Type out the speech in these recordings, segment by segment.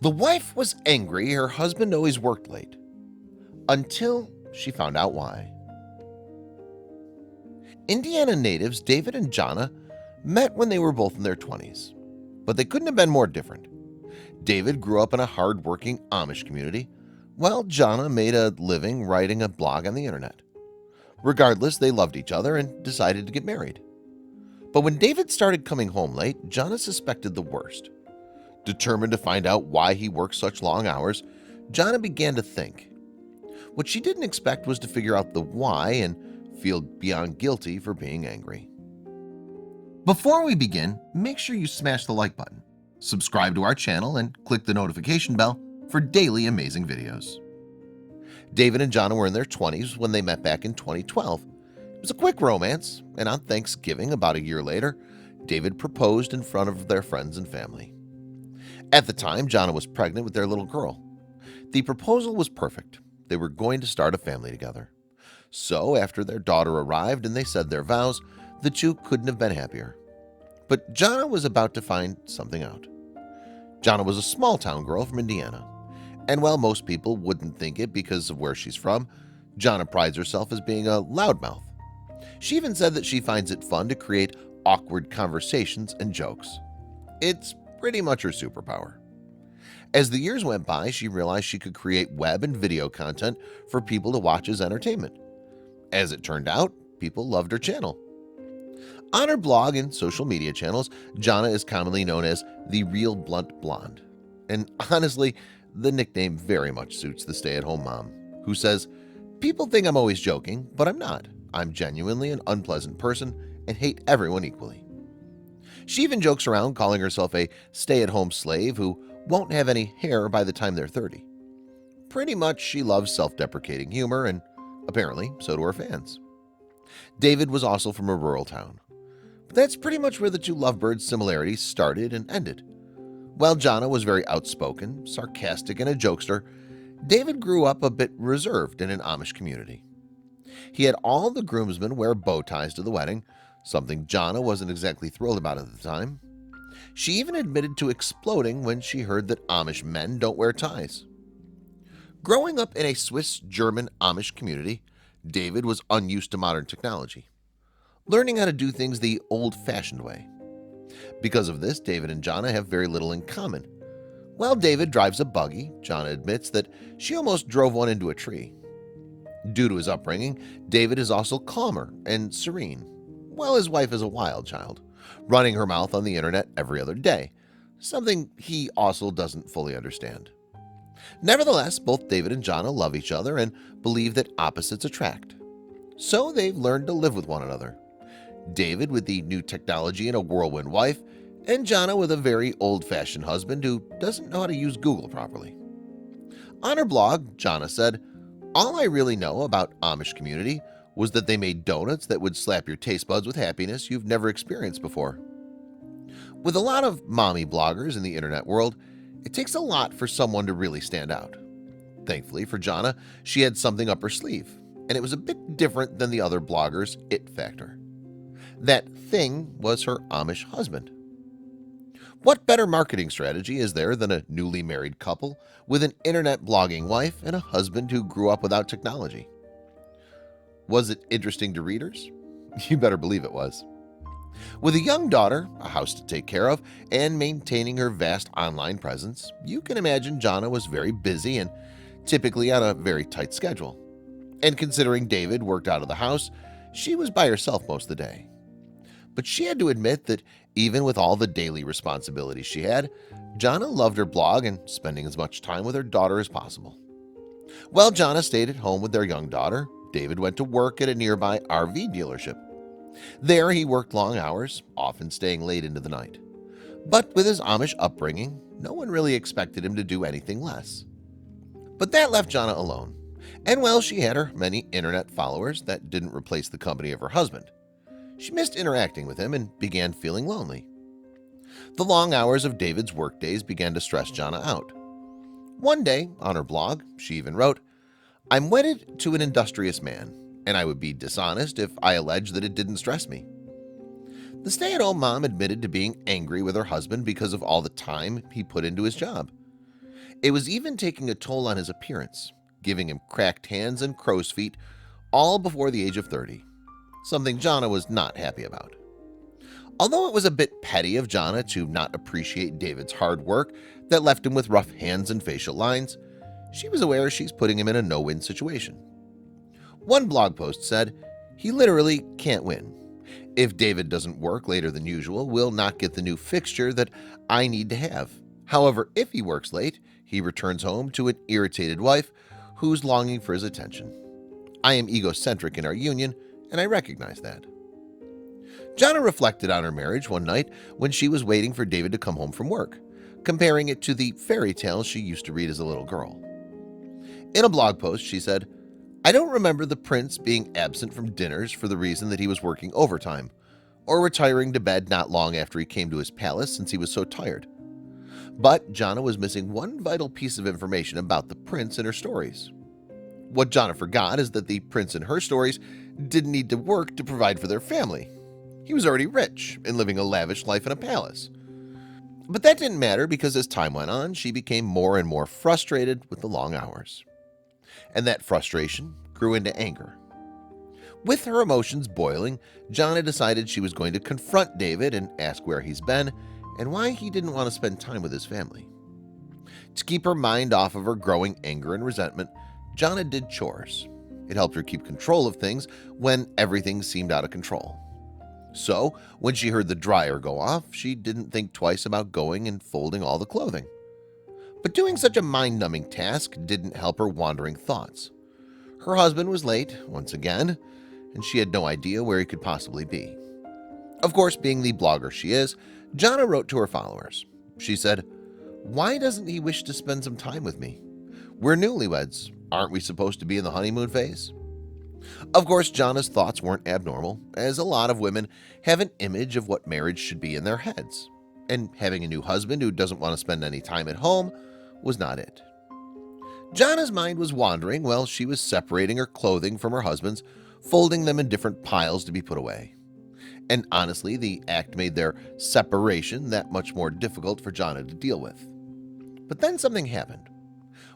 The wife was angry her husband always worked late, until she found out why. Indiana natives David and Jonna met when they were both in their 20s, but they couldn't have been more different. David grew up in a hard-working Amish community, while Jonna made a living writing a blog on the internet. Regardless, they loved each other and decided to get married. But when David started coming home late, Jonna suspected the worst. Determined to find out why he worked such long hours, Jonna began to think. What she didn't expect was to figure out the why and feel beyond guilty for being angry. Before we begin, make sure you smash the like button, subscribe to our channel, and click the notification bell for daily amazing videos. David and Jonna were in their 20s when they met back in 2012. It was a quick romance, and on Thanksgiving, about a year later, David proposed in front of their friends and family. At the time, Jonna was pregnant with their little girl. The proposal was perfect. They were going to start a family together. So after their daughter arrived and they said their vows, the two couldn't have been happier. But Jonna was about to find something out. Jonna was a small-town girl from Indiana. And while most people wouldn't think it because of where she's from, Jonna prides herself as being a loudmouth. She even said that she finds it fun to create awkward conversations and jokes. It's pretty much her superpower. As the years went by, she realized she could create web and video content for people to watch as entertainment. As it turned out, people loved her channel. On her blog and social media channels, Jonna is commonly known as the Real Blunt Blonde. And honestly, the nickname very much suits the stay-at-home mom, who says, "People think I'm always joking, but I'm not. I'm genuinely an unpleasant person and hate everyone equally." She even jokes around calling herself a stay-at-home slave who won't have any hair by the time they're 30. Pretty much she loves self-deprecating humor, and apparently so do her fans. David was also from a rural town. But that's pretty much where the two lovebirds' similarities started and ended. While Jonna was very outspoken, sarcastic, and a jokester, David grew up a bit reserved in an Amish community. He had all the groomsmen wear bow ties to the wedding, something Jonna wasn't exactly thrilled about at the time. She even admitted to exploding when she heard that Amish men don't wear ties. Growing up in a Swiss-German Amish community, David was unused to modern technology, learning how to do things the old-fashioned way. Because of this, David and Jonna have very little in common. While David drives a buggy, Jonna admits that she almost drove one into a tree. Due to his upbringing, David is also calmer and serene, while his wife is a wild child, running her mouth on the internet every other day, something he also doesn't fully understand. Nevertheless, both David and Jonna love each other and believe that opposites attract. So they've learned to live with one another. David with the new technology and a whirlwind wife, and Jonna with a very old-fashioned husband who doesn't know how to use Google properly. On her blog, Jonna said, "All I really know about Amish community was that they made donuts that would slap your taste buds with happiness you've never experienced before." With a lot of mommy bloggers in the internet world, it takes a lot for someone to really stand out. Thankfully for Jonna, she had something up her sleeve, and it was a bit different than the other bloggers' it factor. That thing was her Amish husband. What better marketing strategy is there than a newly married couple with an internet blogging wife and a husband who grew up without technology? Was it interesting to readers? You better believe it was. With a young daughter, a house to take care of, and maintaining her vast online presence, you can imagine Jonna was very busy and typically on a very tight schedule. And considering David worked out of the house, she was by herself most of the day. But she had to admit that even with all the daily responsibilities she had, Jonna loved her blog and spending as much time with her daughter as possible. While Jonna stayed at home with their young daughter, David went to work at a nearby RV dealership. There he worked long hours, often staying late into the night. But with his Amish upbringing, no one really expected him to do anything less. But that left Jonna alone. And while she had her many internet followers, that didn't replace the company of her husband. She missed interacting with him and began feeling lonely. The long hours of David's workdays began to stress Jonna out. One day, on her blog, she even wrote, "I'm wedded to an industrious man, and I would be dishonest if I alleged that it didn't stress me." The stay-at-home mom admitted to being angry with her husband because of all the time he put into his job. It was even taking a toll on his appearance, giving him cracked hands and crow's feet, all before the age of 30, something Jonna was not happy about. Although it was a bit petty of Jonna to not appreciate David's hard work that left him with rough hands and facial lines, she was aware she's putting him in a no-win situation. One blog post said, "He literally can't win. If David doesn't work later than usual, we'll not get the new fixture that I need to have. However, if he works late, he returns home to an irritated wife who's longing for his attention. I am egocentric in our union, and I recognize that." Jonna reflected on her marriage one night when she was waiting for David to come home from work, comparing it to the fairy tales she used to read as a little girl. In a blog post, she said, "I don't remember the prince being absent from dinners for the reason that he was working overtime, or retiring to bed not long after he came to his palace since he was so tired. But Jonna was missing one vital piece of information about the prince in her stories. What Jonna forgot is that the prince in her stories didn't need to work to provide for their family. He was already rich and living a lavish life in a palace. But that didn't matter because as time went on, she became more and more frustrated with the long hours. And that frustration grew into anger. With her emotions boiling, Jonna decided she was going to confront David and ask where he's been and why he didn't want to spend time with his family. To keep her mind off of her growing anger and resentment, Jonna did chores. It helped her keep control of things when everything seemed out of control. So, when she heard the dryer go off, she didn't think twice about going and folding all the clothing. But doing such a mind-numbing task didn't help her wandering thoughts. Her husband was late, once again, and she had no idea where he could possibly be. Of course, being the blogger she is, Jonna wrote to her followers. She said, "Why doesn't he wish to spend some time with me? We're newlyweds. Aren't we supposed to be in the honeymoon phase?" Of course, Jonna's thoughts weren't abnormal, as a lot of women have an image of what marriage should be in their heads, and having a new husband who doesn't want to spend any time at home was not it. Jonna's mind was wandering while she was separating her clothing from her husband's, folding them in different piles to be put away. And honestly, the act made their separation that much more difficult for Jonna to deal with. But then something happened.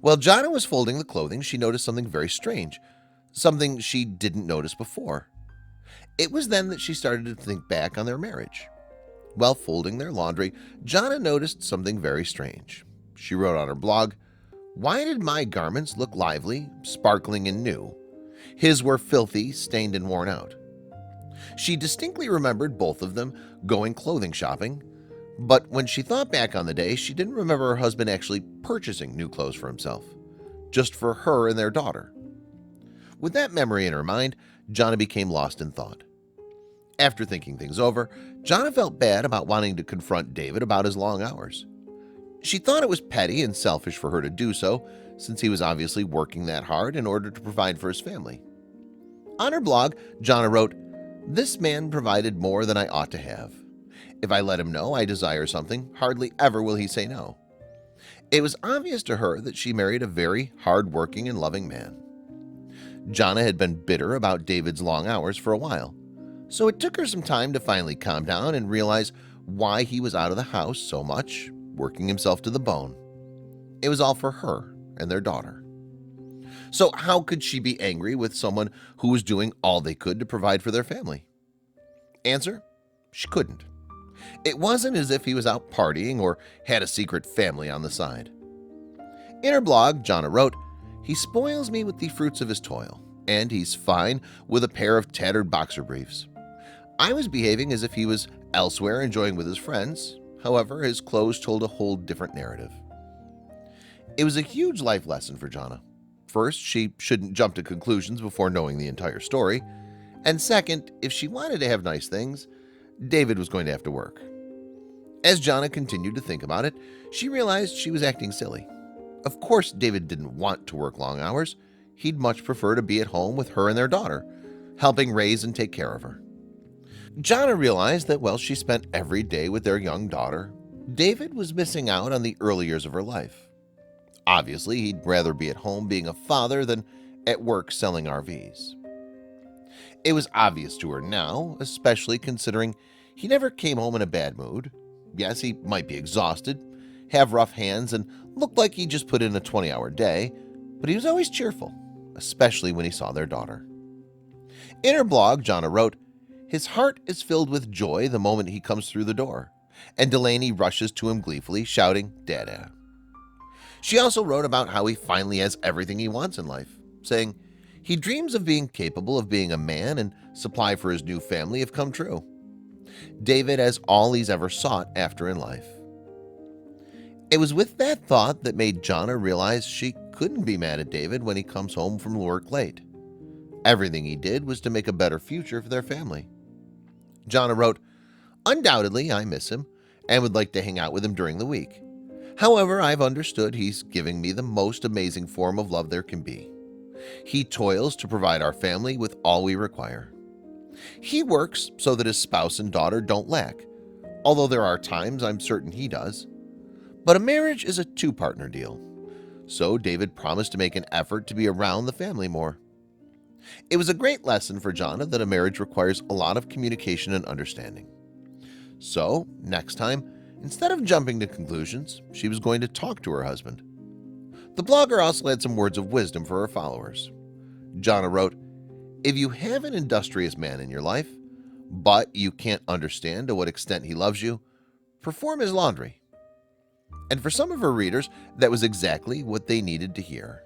While Jonna was folding the clothing, she noticed something very strange, something she didn't notice before. It was then that she started to think back on their marriage. While folding their laundry, Jonna noticed something very strange. She wrote on her blog, "Why did my garments look lively, sparkling and new? His were filthy, stained and worn out." She distinctly remembered both of them going clothing shopping, but when she thought back on the day, she didn't remember her husband actually purchasing new clothes for himself, just for her and their daughter. With that memory in her mind, Jonna became lost in thought. After thinking things over, Jonna felt bad about wanting to confront David about his long hours. She thought it was petty and selfish for her to do so, since he was obviously working that hard in order to provide for his family. On her blog, Jonna wrote, "This man provided more than I ought to have. If I let him know I desire something, hardly ever will he say no." It was obvious to her that she married a very hard-working and loving man. Jonna had been bitter about David's long hours for a while, so it took her some time to finally calm down and realize why he was out of the house so much, working himself to the bone. It was all for her and their daughter. So how could she be angry with someone who was doing all they could to provide for their family? Answer: she couldn't. It wasn't as if he was out partying or had a secret family on the side. In her blog, Jonna wrote, "He spoils me with the fruits of his toil, and he's fine with a pair of tattered boxer briefs. I was behaving as if he was elsewhere enjoying with his friends. However, his clothes told a whole different narrative." It was a huge life lesson for Jonna. First, she shouldn't jump to conclusions before knowing the entire story. And second, if she wanted to have nice things, David was going to have to work. As Jonna continued to think about it, she realized she was acting silly. Of course, David didn't want to work long hours. He'd much prefer to be at home with her and their daughter, helping raise and take care of her. Jonna realized that while she spent every day with their young daughter, David was missing out on the early years of her life. Obviously, he'd rather be at home being a father than at work selling RVs. It was obvious to her now, especially considering he never came home in a bad mood. Yes, he might be exhausted, have rough hands, and Looked like he just put in a 20-hour day, but he was always cheerful, especially when he saw their daughter. In her blog, Jonna wrote, "His heart is filled with joy the moment he comes through the door, and Delaney rushes to him gleefully, shouting, 'Dada.'" She also wrote about how he finally has everything he wants in life, saying, "He dreams of being capable of being a man and supply for his new family have come true. David has all he's ever sought after in life." It was with that thought that made Jonna realize she couldn't be mad at David when he comes home from work late. Everything he did was to make a better future for their family. Jonna wrote, "Undoubtedly, I miss him and would like to hang out with him during the week. However, I've understood he's giving me the most amazing form of love there can be. He toils to provide our family with all we require. He works so that his spouse and daughter don't lack, although there are times I'm certain he does. But a marriage is a two-partner deal, so David promised to make an effort to be around the family more." It was a great lesson for Jonna that a marriage requires a lot of communication and understanding. So, next time, instead of jumping to conclusions, she was going to talk to her husband. The blogger also had some words of wisdom for her followers. Jonna wrote, "If you have an industrious man in your life, but you can't understand to what extent he loves you, perform his laundry." And for some of her readers, that was exactly what they needed to hear.